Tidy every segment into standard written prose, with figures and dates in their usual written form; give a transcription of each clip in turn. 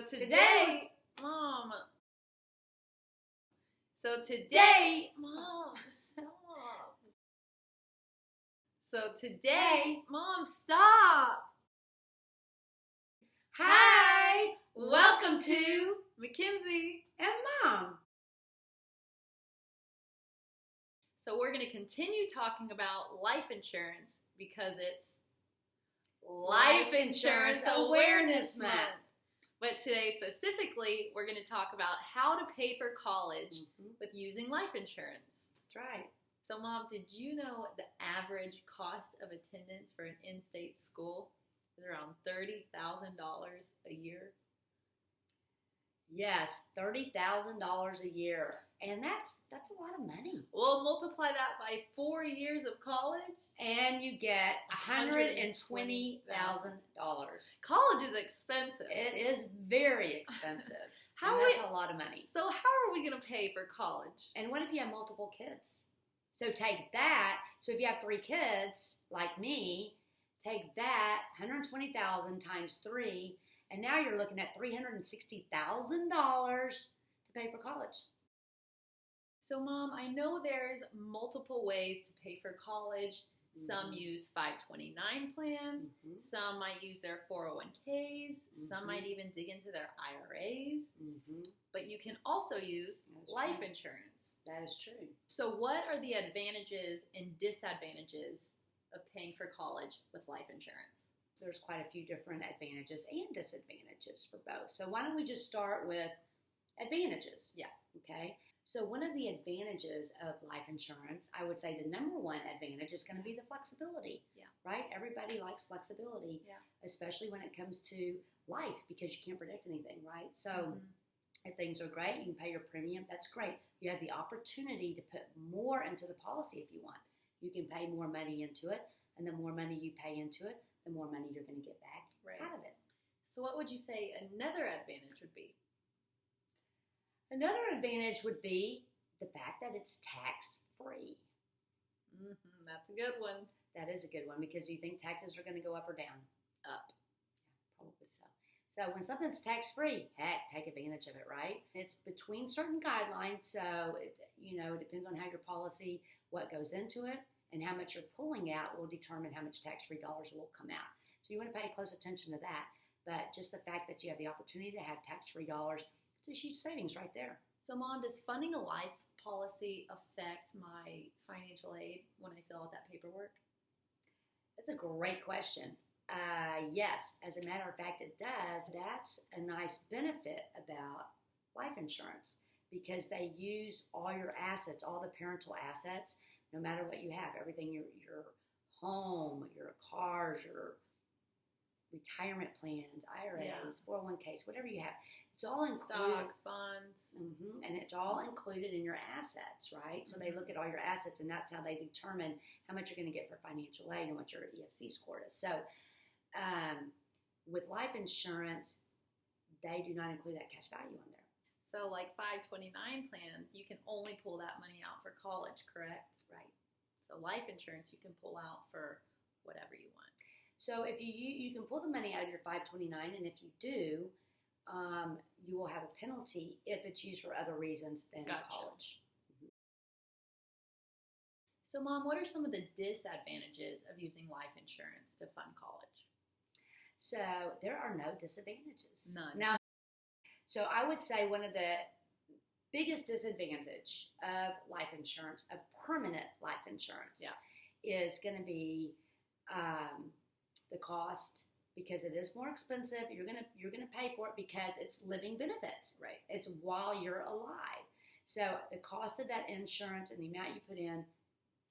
So today, Mom. So today, Mom, stop. So today, Mom, stop. Hi, Welcome to Mackenzie and Mom. So we're going to continue talking about life insurance because it's Life Insurance Awareness Month. But today specifically, we're going to talk about how to pay for college with using life insurance. That's right. So Mom, did you know the average cost of attendance for an in-state school is around $30,000 a year? Yes, $30,000 a year. And that's a lot of money. We'll multiply that by 4 years of college. And you get $120,000. College is expensive. It is very expensive. That's a lot of money. So how are we going to pay for college? And what if you have multiple kids? So take that. So if you have 3 kids, like me, take that, $120,000 times 3, and now you're looking at $360,000 to pay for college. So, Mom, I know there's multiple ways to pay for college. Some use 529 plans. Some might use their 401ks. Some might even dig into their IRAs. But you can also use life insurance. That is true. So what are the advantages and disadvantages of paying for college with life insurance? There's quite a few different advantages and disadvantages for both. So why don't we just start with advantages? Yeah. Okay. So one of the advantages of life insurance, I would say the number one advantage is going to be the flexibility. Yeah. Right? Everybody likes flexibility, especially when it comes to life because you can't predict anything, right? So if things are great, you can pay your premium. That's great. You have the opportunity to put more into the policy if you want. You can pay more money into it, and the more money you pay into it, the more money you're going to get back out of it. So what would you say another advantage would be? Another advantage would be the fact that it's tax-free. That's a good one. That is a good one because you think taxes are going to go up or down? Up. Yeah, probably so. So when something's tax-free, heck, take advantage of it, right? It's between certain guidelines, so it depends on how your policy, what goes into it, and how much you're pulling out will determine how much tax-free dollars will come out. So you want to pay close attention to that. But just the fact that you have the opportunity to have tax-free dollars, it's a huge savings right there. So Mom, does funding a life policy affect my financial aid when I fill out that paperwork? That's a great question. Yes, as a matter of fact, it does. That's a nice benefit about life insurance because they use all your assets, all the parental assets, no matter what you have, everything, your home, your cars, your retirement plans, IRAs, 401ks, whatever you have. It's all included. Stocks, bonds. And it's all included in your assets, right? So they look at all your assets, and that's how they determine how much you're going to get for financial aid and what your EFC score is. So with life insurance, they do not include that cash value on there. So like 529 plans, you can only pull that money out for college, correct? Right. So life insurance, you can pull out for whatever you want. So if you can pull the money out of your 529, and if you do, you will have a penalty if it's used for other reasons than college. So Mom, what are some of the disadvantages of using life insurance to fund college? So there are no disadvantages. None. Now, so I would say one of the biggest disadvantage of life insurance, of permanent life insurance, is going to be the cost, because it is more expensive. You're gonna pay for it because it's living benefits. Right. It's while you're alive. So the cost of that insurance and the amount you put in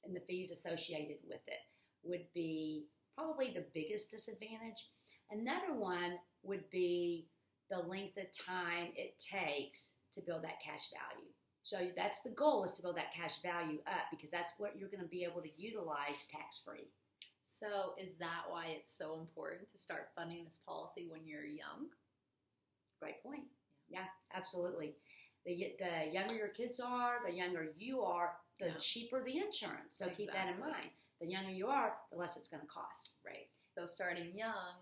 and the fees associated with it would be probably the biggest disadvantage. Another one would be the length of time it takes to build that cash value. So that's the goal, is to build that cash value up, because that's what you're going to be able to utilize tax-free. So is that why it's so important to start funding this policy when you're young? Great point. Yeah, absolutely. The younger your kids are, the younger you are, the cheaper the insurance. So keep that in mind. The younger you are, the less it's going to cost. Right. So starting young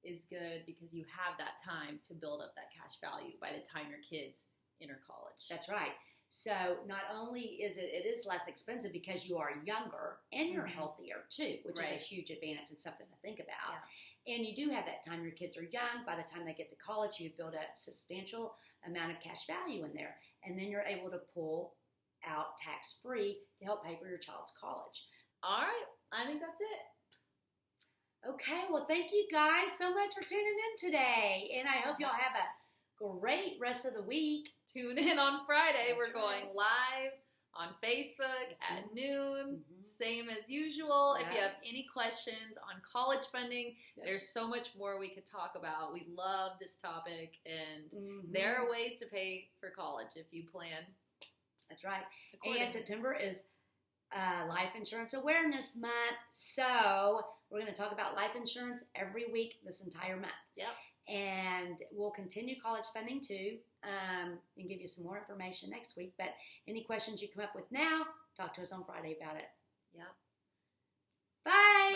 is good because you have that time to build up that cash value by the time your kids enter college. That's right. So not only is it is less expensive because you are younger and you're healthier too, which is a huge advantage and something to think about. Yeah. And you do have that time your kids are young. By the time they get to college, you've built a substantial amount of cash value in there. And then you're able to pull out tax-free to help pay for your child's college. All right. I think that's it. Okay. Well, thank you guys so much for tuning in today. And I hope y'all have a great rest of the week. Tune in on Friday. We're going live on Facebook at noon, same as usual. If you have any questions on college funding, there's so much more we could talk about. We love this topic, and there are ways to pay for college if you plan. That's right. And September is Life Insurance Awareness Month, so we're going to talk about life insurance every week this entire month. Yep. And we'll continue college funding too, and give you some more information next week. But any questions you come up with now, talk to us on Friday about it. Yep. Bye.